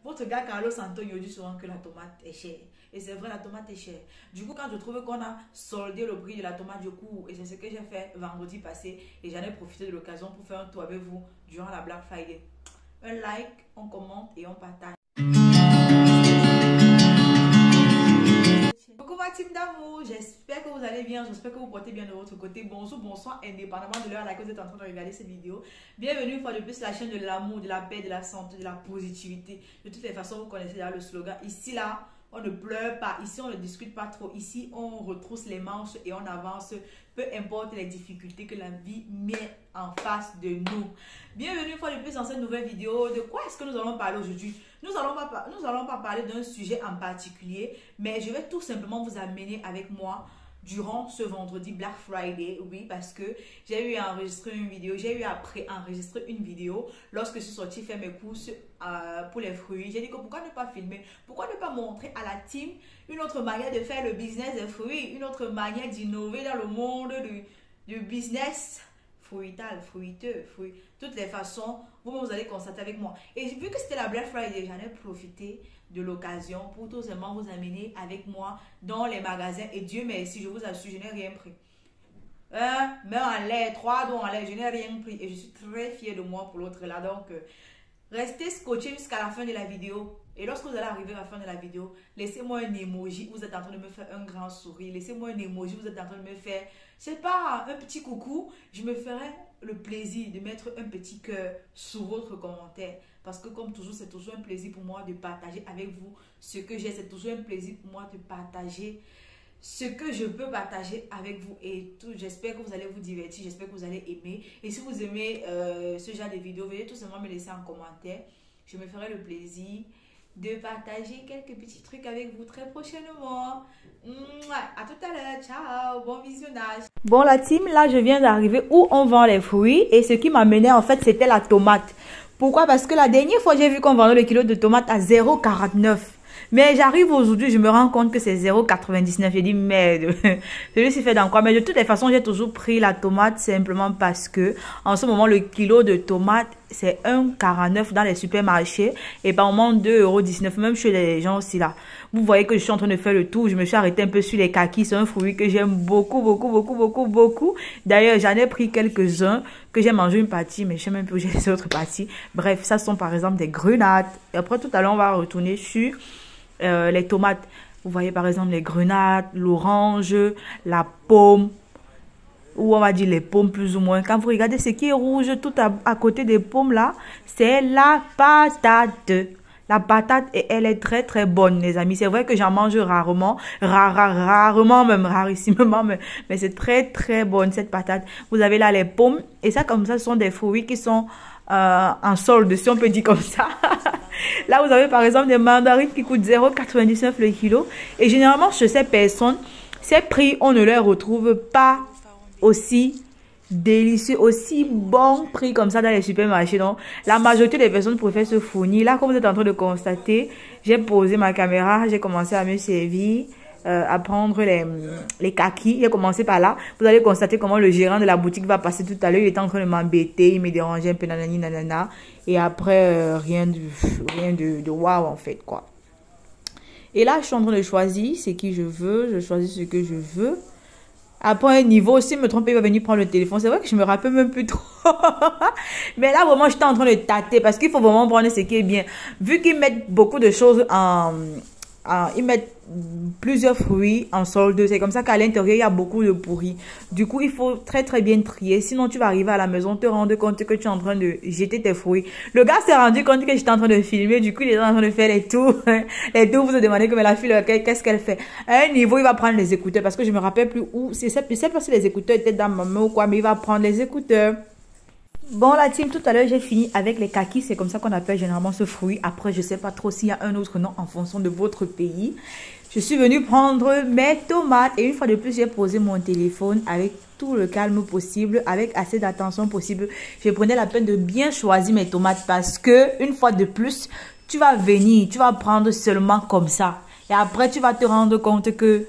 Votre gars Carlos Antonio dit souvent que la tomate est chère. Et c'est vrai, la tomate est chère. Du coup, quand je trouve qu'on a soldé le prix de la tomate, je cours. Et c'est ce que j'ai fait vendredi passé. Et j'en ai profité de l'occasion pour faire un tour avec vous durant la Black Friday. Un like, on commente et on partage. Coucou ma team d'amour, j'espère que vous allez bien, j'espère que vous portez bien de votre côté. Bonjour, bonsoir, indépendamment de l'heure à laquelle vous êtes en train de regarder cette vidéo. Bienvenue une fois de plus la chaîne de l'amour, de la paix, de la santé, de la positivité. De toutes les façons, vous connaissez déjà le slogan. Ici, là, on ne pleure pas, ici on ne discute pas trop, ici on retrousse les manches et on avance, peu importe les difficultés que la vie met en face de nous. Bienvenue une fois de plus dans cette nouvelle vidéo. De quoi est-ce que nous allons parler aujourd'hui? Nous allons pas parler d'un sujet en particulier, mais je vais tout simplement vous amener avec moi durant ce vendredi Black Friday, oui, parce que j'ai eu à enregistrer une vidéo, j'ai eu à pré-enregistrer une vidéo lorsque je suis sortie faire mes courses pour les fruits. J'ai dit que pourquoi ne pas filmer, pourquoi ne pas montrer à la team une autre manière de faire le business des fruits, une autre manière d'innover dans le monde du business fruital, fruiteux, toutes les façons, vous allez constater avec moi. Et vu que c'était la Black Friday, j'en ai profité de l'occasion pour tout simplement vous amener avec moi dans les magasins. Et Dieu merci, je vous assure, je n'ai rien pris. Main en l'air, 3 doigts en l'air, je n'ai rien pris. Et je suis très fière de moi pour l'autre là. Donc, restez scotchés jusqu'à la fin de la vidéo. Et lorsque vous allez arriver à la fin de la vidéo, laissez-moi un emoji, vous êtes en train de me faire un grand sourire. Laissez-moi un emoji, vous êtes en train de me faire, c'est pas un petit coucou. Je me ferai le plaisir de mettre un petit cœur sous votre commentaire. Parce que comme toujours, c'est toujours un plaisir pour moi de partager avec vous ce que j'ai. C'est toujours un plaisir pour moi de partager ce que je peux partager avec vous. Et tout. J'espère que vous allez vous divertir, j'espère que vous allez aimer. Et si vous aimez ce genre de vidéos, veuillez tout simplement me laisser en commentaire. Je me ferai le plaisir de partager quelques petits trucs avec vous très prochainement. À tout à l'heure, ciao, bon visionnage. Bon la team, là je viens d'arriver où on vend les fruits et ce qui m'amenait en fait c'était la tomate. Pourquoi? Parce que la dernière fois j'ai vu qu'on vendait le kilo de tomates à 0,49. Mais j'arrive aujourd'hui, je me rends compte que c'est 0,99. J'ai dit, merde, celui-ci fait dans quoi? Mais de toutes les façons, j'ai toujours pris la tomate simplement parce que en ce moment, le kilo de tomate, c'est 1,49 dans les supermarchés et par moment 2,19 même chez les gens aussi là. Vous voyez que je suis en train de faire le tour. Je me suis arrêtée un peu sur les kakis. C'est un fruit que j'aime beaucoup, beaucoup, beaucoup, beaucoup, beaucoup. D'ailleurs, j'en ai pris quelques-uns que j'ai mangé une partie, mais je sais même plus où j'ai les autres parties. Bref, ça sont par exemple des grenades. Et après, tout à l'heure, on va retourner sur les tomates. Vous voyez par exemple les grenades, l'orange, la pomme, ou on va dire les pommes plus ou moins. Quand vous regardez ce qui est rouge tout à côté des pommes là, c'est la patate. La patate, et elle est très très bonne les amis. C'est vrai que j'en mange rarement, rarement même, rarissimement, mais c'est très très bonne cette patate. Vous avez là les pommes et ça comme ça ce sont des fruits qui sont en solde si on peut dire comme ça. Là vous avez par exemple des mandarines qui coûtent 0,99 le kilo et généralement chez ces personnes, ces prix on ne les retrouve pas aussi délicieux, aussi bon prix comme ça dans les supermarchés. Donc la majorité des personnes préfèrent se fournir. Là comme vous êtes en train de constater, j'ai posé ma caméra, j'ai commencé à me servir, à prendre les kakis. J'ai commencé par là. Vous allez constater comment le gérant de la boutique va passer tout à l'heure. Il était en train de m'embêter, il me dérangeait un peu, nanani nanana. Et après rien de waouh en fait quoi. Et là je suis en train de choisir ce que je veux, je choisis ce que je veux. Après un niveau, s'il me trompe, il va venir prendre le téléphone. C'est vrai que je me rappelle même plus trop. Mais là, vraiment, j'étais en train de tâter parce qu'il faut vraiment prendre ce qui est bien. Vu qu'ils mettent beaucoup de choses ils mettent plusieurs fruits en solde. C'est comme ça qu'à l'intérieur, il y a beaucoup de pourris. Du coup, il faut très très bien trier. Sinon, tu vas arriver à la maison, te rendre compte que tu es en train de jeter tes fruits. Le gars s'est rendu compte que j'étais en train de filmer. Du coup, il est en train de faire les tours. Les tours, vous se demandez que la fille, qu'est-ce qu'elle fait? À un niveau, il va prendre les écouteurs parce que je me rappelle plus où. Je sais pas si les écouteurs étaient dans ma main ou quoi, mais il va prendre les écouteurs. Bon la team, tout à l'heure j'ai fini avec les kakis, c'est comme ça qu'on appelle généralement ce fruit. Après je sais pas trop s'il y a un autre nom en fonction de votre pays. Je suis venue prendre mes tomates et une fois de plus j'ai posé mon téléphone avec tout le calme possible, avec assez d'attention possible. Je prenais la peine de bien choisir mes tomates parce que une fois de plus tu vas venir, tu vas prendre seulement comme ça. Et après, tu vas te rendre compte que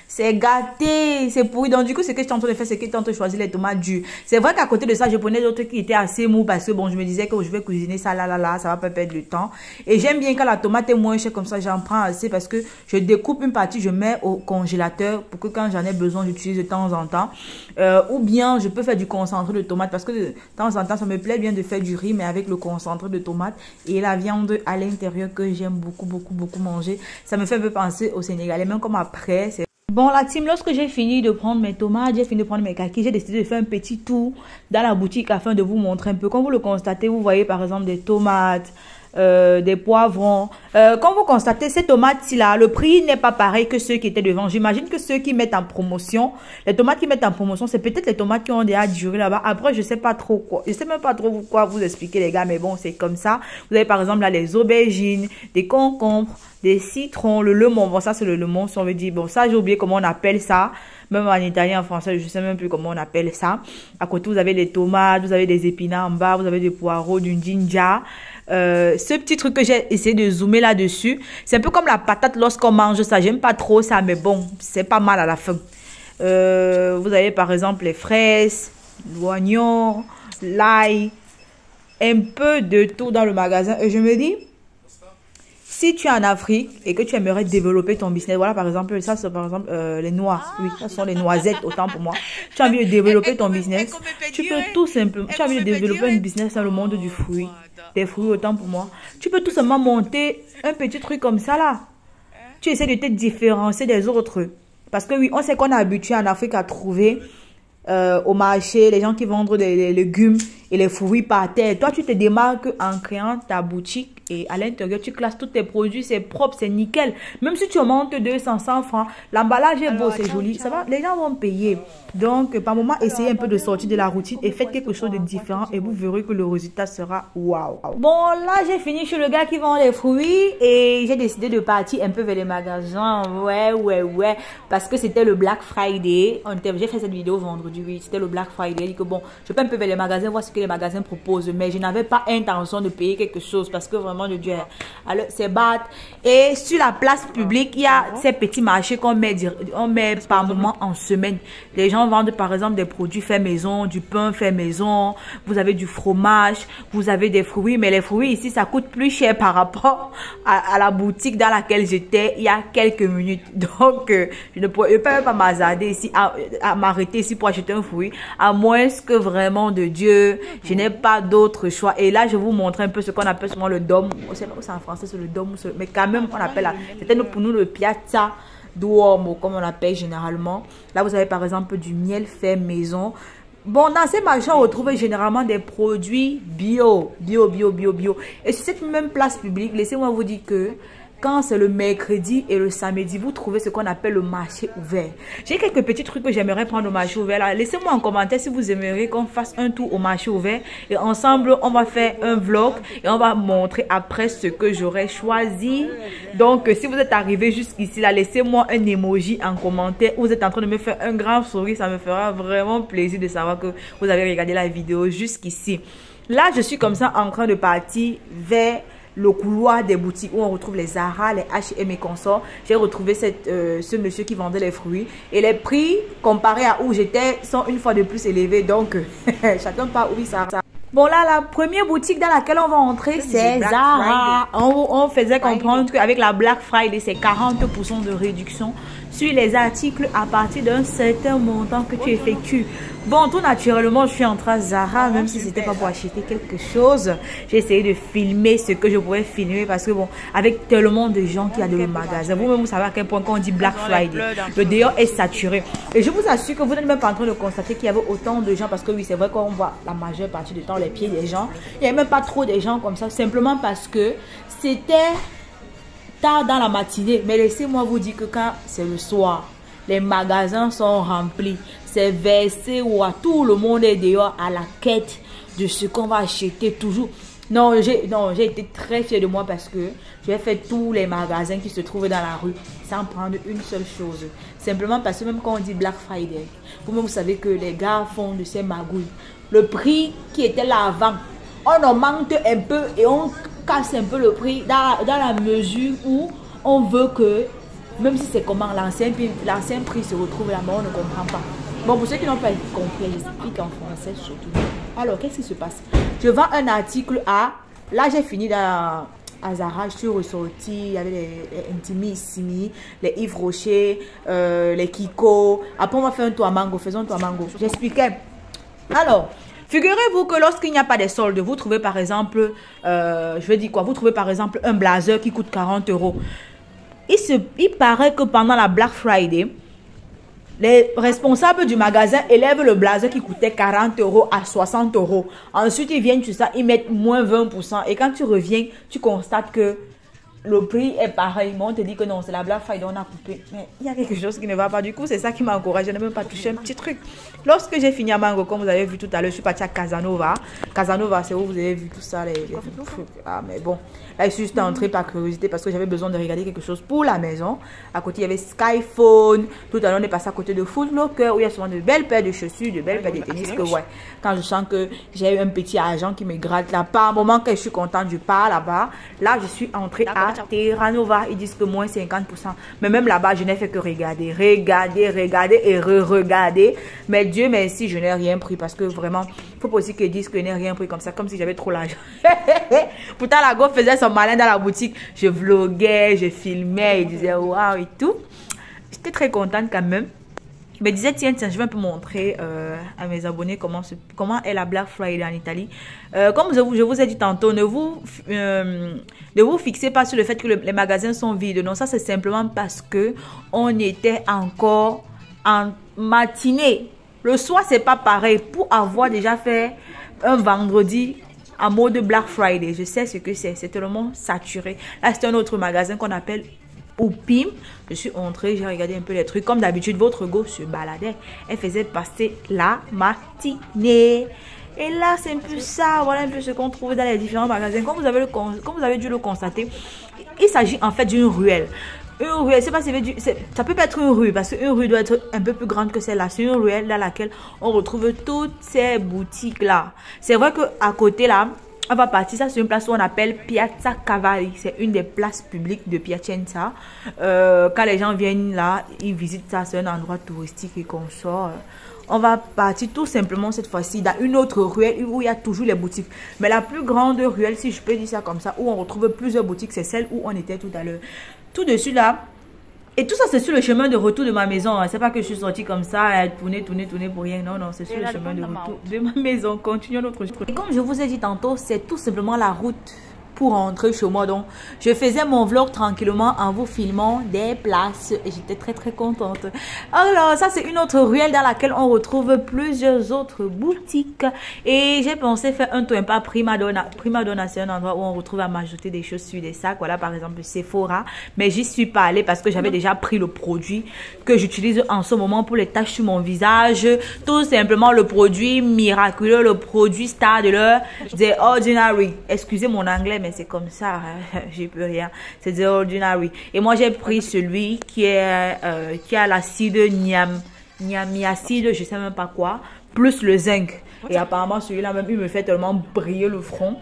c'est gâté, c'est pourri. Donc, du coup, ce que je suis en train de faire, c'est que je suis en train de choisir les tomates dures. C'est vrai qu'à côté de ça, je prenais d'autres qui étaient assez mous parce que, bon, je me disais que je vais cuisiner ça, ça va pas perdre le temps. Et j'aime bien quand la tomate est moins chère comme ça, j'en prends assez parce que je découpe une partie, je mets au congélateur pour que quand j'en ai besoin, j'utilise de temps en temps. Ou bien, je peux faire du concentré de tomate parce que de temps en temps, ça me plaît bien de faire du riz, mais avec le concentré de tomate et la viande à l'intérieur que j'aime beaucoup manger. Ça me fait un peu penser au Sénégalais, même comme après, c'est... Bon, la team, lorsque j'ai fini de prendre mes tomates, j'ai fini de prendre mes kakis, j'ai décidé de faire un petit tour dans la boutique afin de vous montrer un peu. Comme vous le constatez, vous voyez par exemple des tomates, des poivrons. Comme vous constatez, ces tomates-ci là, le prix n'est pas pareil que ceux qui étaient devant. J'imagine que ceux qui mettent en promotion, les tomates qui mettent en promotion, c'est peut-être les tomates qui ont déjà duré là-bas. Après, je sais pas trop quoi. Je sais même pas trop quoi vous expliquer les gars, mais bon, c'est comme ça. Vous avez par exemple là les aubergines, des concombres, des citrons, le lemon. Bon, ça c'est le lemon, si on veut dire. Bon, ça j'ai oublié comment on appelle ça. Même en italien, en français, je sais même plus comment on appelle ça. À côté, vous avez les tomates, vous avez des épinards en bas, vous avez des poireaux, du ginger. Ce petit truc que j'ai essayé de zoomer là-dessus, c'est un peu comme la patate lorsqu'on mange ça. J'aime pas trop ça, mais bon, c'est pas mal à la fin. Vous avez par exemple les fraises, l'oignon, l'ail, un peu de tout dans le magasin. Et je me dis, si tu es en Afrique et que tu aimerais développer ton business, voilà par exemple, ça c'est par exemple les noix, oui, ça sont les noisettes autant pour moi. Tu as envie de développer ton business, tu peux tout simplement, tu as envie de développer un business dans le monde du fruit, des fruits autant pour moi. Tu peux tout simplement monter un petit truc comme ça là. Tu essaies de te différencier des autres. Parce que oui, on sait qu'on est habitué en Afrique à trouver au marché les gens qui vendent les légumes et les fruits par terre. Toi, tu te démarques en créant ta boutique et à l'intérieur, tu classes tous tes produits, c'est propre, c'est nickel. Même si tu montes 200, 100 francs, l'emballage est beau, c'est joli. Ça va, les gens vont payer. Donc, par moment, essayez un peu de sortir de la routine et faites quelque chose de différent et vous verrez que le résultat sera waouh. Bon, là, j'ai fini chez le gars qui vend les fruits et j'ai décidé de partir un peu vers les magasins. Ouais. Parce que c'était le Black Friday. J'ai fait cette vidéo vendredi, oui. C'était le Black Friday. Dit que bon, je peux un peu vers les magasins, voir ce que les magasins proposent. Mais je n'avais pas intention de payer quelque chose parce que vraiment, de Dieu, alors c'est bad. Et sur la place publique, il y a ces petits marchés qu'on met par moment en semaine. Les gens vendent par exemple des produits faits maison, du pain fait maison, vous avez du fromage, vous avez des fruits, mais les fruits ici ça coûte plus cher par rapport à la boutique dans laquelle j'étais il y a quelques minutes. Donc je ne peux pas m'hasarder ici à m'arrêter ici pour acheter un fruit, à moins que vraiment de Dieu, je n'ai pas d'autre choix. Et là je vais vous montrer un peu ce qu'on appelle souvent le dôme. Je sais pas si c'est en français, c'est le dôme, mais quand même on appelle là, c'était pour nous le piazza Duomo, comme on appelle généralement. Là, vous avez par exemple du miel fait maison. Bon, dans ces marchés, on retrouve généralement des produits bio. Et sur cette même place publique, laissez-moi vous dire que quand c'est le mercredi et le samedi, vous trouvez ce qu'on appelle le marché ouvert. J'ai quelques petits trucs que j'aimerais prendre au marché ouvert là. Laissez-moi en commentaire si vous aimeriez qu'on fasse un tour au marché ouvert. Et ensemble, on va faire un vlog et on va montrer après ce que j'aurais choisi. Donc, si vous êtes arrivé jusqu'ici là, laissez-moi un emoji en commentaire. Vous êtes en train de me faire un grand sourire. Ça me fera vraiment plaisir de savoir que vous avez regardé la vidéo jusqu'ici. Là, je suis comme ça en train de partir vers le couloir des boutiques où on retrouve les Zara, les H&M et consorts. J'ai retrouvé ce monsieur qui vendait les fruits. Et les prix, comparés à où j'étais, sont une fois de plus élevés. Donc, chacun part où il s'arrête. Bon là, la première boutique dans laquelle on va entrer, c'est Zara. On faisait comprendre qu'avec la Black Friday, c'est 40% de réduction sur les articles à partir d'un certain montant que tu effectues. Bon, tout naturellement, je suis entrée à Zara, même si c'était pas pour acheter quelque chose. J'ai essayé de filmer ce que je pouvais filmer parce que bon, avec tellement de gens qui y a dans le magasin, vous-même vous savez à quel point quand on dit Black Friday, le dehors est saturé. Et je vous assure que vous n'êtes même pas en train de constater qu'il y avait autant de gens parce que oui, c'est vrai qu'on voit la majeure partie du temps les pieds des gens. Il n'y avait même pas trop de gens comme ça, simplement parce que c'était tard dans la matinée. Mais laissez-moi vous dire que quand c'est le soir, les magasins sont remplis. C'est versé ou à tout le monde est dehors à la quête de ce qu'on va acheter toujours. Non, j'ai été très fière de moi parce que j'ai fait tous les magasins qui se trouvaient dans la rue sans prendre une seule chose. Simplement parce que même quand on dit Black Friday, vous-même vous savez que les gars font de ces magouilles. Le prix qui était là avant, on augmente un peu et on casse un peu le prix dans la mesure où on veut que, même si c'est comment l'ancien prix se retrouve là, mais on ne comprend pas. Bon, pour ceux qui n'ont pas compris, j'explique en français surtout. Alors, qu'est-ce qui se passe? Je vends un article à... Là, j'ai fini à Zara, je suis ressortie, il y avait les Intimissimi, les Yves Rocher, les Kiko. Après, on va faire un tour à Mango, faisons un tour à Mango. J'expliquais. Alors, figurez-vous que lorsqu'il n'y a pas de soldes, vous trouvez par exemple, je vais dire quoi, vous trouvez par exemple un blazer qui coûte 40 €. Il paraît que pendant la Black Friday, les responsables du magasin élèvent le blazer qui coûtait 40 € à 60 €. Ensuite, ils viennent sur ça, ils mettent moins 20%. Et quand tu reviens, tu constates que le prix est pareil. Mais on te dit que non, c'est la Black Friday, on a coupé. Mais il y a quelque chose qui ne va pas. Du coup, c'est ça qui m'a encouragé. Je n'ai même pas touché un petit truc. Lorsque j'ai fini à Mango, comme vous avez vu tout à l'heure, je suis partie à Casanova. Casanova, c'est où vous avez vu tout ça, les trucs. Ah, mais bon. Là, je suis juste entrée par curiosité parce que j'avais besoin de regarder quelque chose pour la maison. À côté, il y avait Skyphone. Tout à l'heure, on est passé à côté de Foot Locker où il y a souvent de belles paires de chaussures, de belles paires de tennis. Que ouais, quand je sens que j'ai eu un petit argent qui me gratte là, par un moment que je suis contente, je pars là-bas. Là, je suis entrée à Terranova. Ils disent que moins 50%. Mais même là-bas, je n'ai fait que regarder et re-regarder. Mais Dieu merci, je n'ai rien pris parce que vraiment, il faut pas aussi qu'ils disent que je n'ai rien pris comme ça, comme si j'avais trop l'argent. Pourtant, la go faisait son malin dans la boutique. Je vloguais, je filmais, il disait waouh et tout. J'étais très contente quand même. Je me disais, tiens, je vais un peu montrer à mes abonnés comment est la Black Friday en Italie. Comme je vous ai dit tantôt, ne vous fixez pas sur le fait que les magasins sont vides. Non, ça c'est simplement parce que on était encore en matinée. Le soir, c'est pas pareil. Pour avoir déjà fait un vendredi en mode Black Friday, je sais ce que c'est tellement saturé. Là, c'est un autre magasin qu'on appelle Oupim. Je suis entrée, j'ai regardé un peu les trucs. Comme d'habitude, votre go se baladait. Elle faisait passer la matinée. Et là, c'est un peu ça. Voilà un peu ce qu'on trouve dans les différents magasins. Comme vous avez dû le constater, il s'agit en fait d'une ruelle. Une ruelle, c'est pas, ça peut pas être une rue parce qu'une rue doit être un peu plus grande que celle-là. C'est une ruelle dans laquelle on retrouve toutes ces boutiques-là. C'est vrai qu'à côté là, on va partir, ça c'est une place où on appelle Piazza Cavalli. C'est une des places publiques de Piacenza. Quand les gens viennent là, ils visitent ça, c'est un endroit touristique et qu'on sort. On va partir tout simplement cette fois-ci dans une autre ruelle où il y a toujours les boutiques. Mais la plus grande ruelle, si je peux dire ça comme ça, où on retrouve plusieurs boutiques, c'est celle où on était tout à l'heure. Tout dessus là. Et tout ça, c'est sur le chemin de retour de ma maison. C'est pas que je suis sortie comme ça, tourner pour rien. Non, non, c'est sur le chemin de retour de ma maison. Continuons notre journée. Et comme je vous ai dit tantôt, c'est tout simplement la route pour rentrer chez moi. Donc, je faisais mon vlog tranquillement en vous filmant des places et j'étais très contente. Alors, ça c'est une autre ruelle dans laquelle on retrouve plusieurs autres boutiques et j'ai pensé faire un tour un peu à Prima Donna. Prima Donna, c'est un endroit où on retrouve la majorité des chaussures, des sacs. Voilà, par exemple, Sephora. Mais j'y suis pas allée parce que j'avais déjà pris le produit que j'utilise en ce moment pour les taches sur mon visage. Tout simplement le produit miraculeux, le produit star de l'heure, The Ordinary. Excusez mon anglais, mais c'est comme ça, j'ai plus rien. C'est The Ordinary. Et moi, j'ai pris celui qui a l'acide niamicide, je sais même pas quoi, plus le zinc. Et apparemment, celui-là même, il me fait tellement briller le front.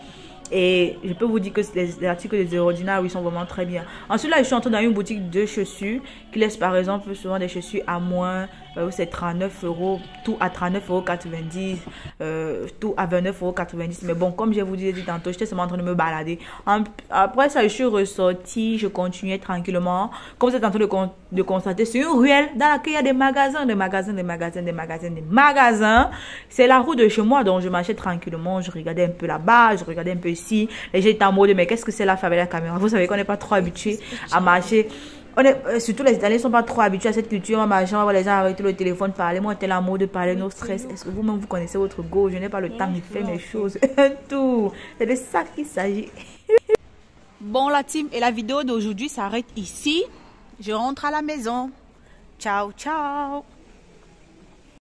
Et je peux vous dire que les articles des Ordinary sont vraiment très bien. Ensuite, là, je suis entrée dans une boutique de chaussures qui laisse par exemple souvent des chaussures à moins, c'est 39 €, tout à 39,90 €, tout à 29,90 €. Mais bon, comme je vous disais tantôt, j'étais seulement en train de me balader. Après ça, je suis ressortie, je continuais tranquillement. Comme vous êtes en train de constater, c'est une ruelle dans laquelle il y a des magasins. C'est la route de chez moi, donc je marchais tranquillement, je regardais un peu là-bas, je regardais un peu ici. Les gens étaient en mode, mais qu'est-ce que c'est la favela caméra? Vous savez qu'on n'est pas trop habitué à marcher. Surtout les Italiens ne sont pas trop habitués à cette culture. On marche, on voit les gens arrêter le téléphone, parler. Moi, on était en mode de parler, nos stress. Est-ce que vous-même, vous connaissez votre go? Je n'ai pas le temps de faire mes choses. Tout. C'est de ça qu'il s'agit. Bon, la team, et la vidéo d'aujourd'hui s'arrête ici. Je rentre à la maison. Ciao, ciao.